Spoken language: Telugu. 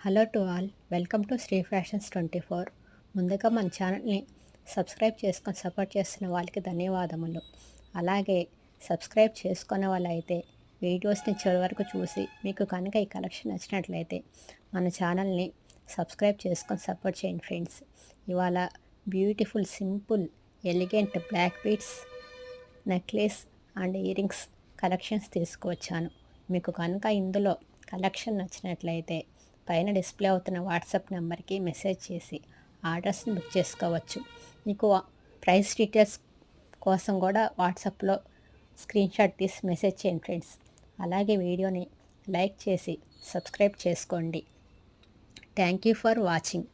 Hello to all, welcome to Shri fashions 24. ముందుగా మన ఛానల్ని సబ్స్క్రైబ్ చేసుకొని సపోర్ట్ చేస్తున్న వాళ్ళకి ధన్యవాదములు. అలాగే సబ్స్క్రైబ్ చేసుకునే వాళ్ళైతే వీడియోస్ని చివరి వరకు చూసి మీకు కనుక ఈ కలెక్షన్ నచ్చినట్లయితే మన ఛానల్ని సబ్స్క్రైబ్ చేసుకొని సపోర్ట్ చేయండి ఫ్రెండ్స్. ఇవాళ beautiful simple elegant black beads necklace and earrings collections తీసుకువచ్చాను. మీకు కనుక ఇందులో కలెక్షన్ నచ్చినట్లయితే పైన డిస్ప్లే అవుతున్న వాట్సాప్ నెంబర్కి మెసేజ్ చేసి ఆర్డర్స్ని బుక్ చేసుకోవచ్చు. మీకు ప్రైస్ డీటెయిల్స్ కోసం కూడా వాట్సాప్లో స్క్రీన్ షాట్ తీసి మెసేజ్ చేయండి ఫ్రెండ్స్. అలాగే వీడియోని లైక్ చేసి సబ్స్క్రైబ్ చేసుకోండి. Thank you for watching.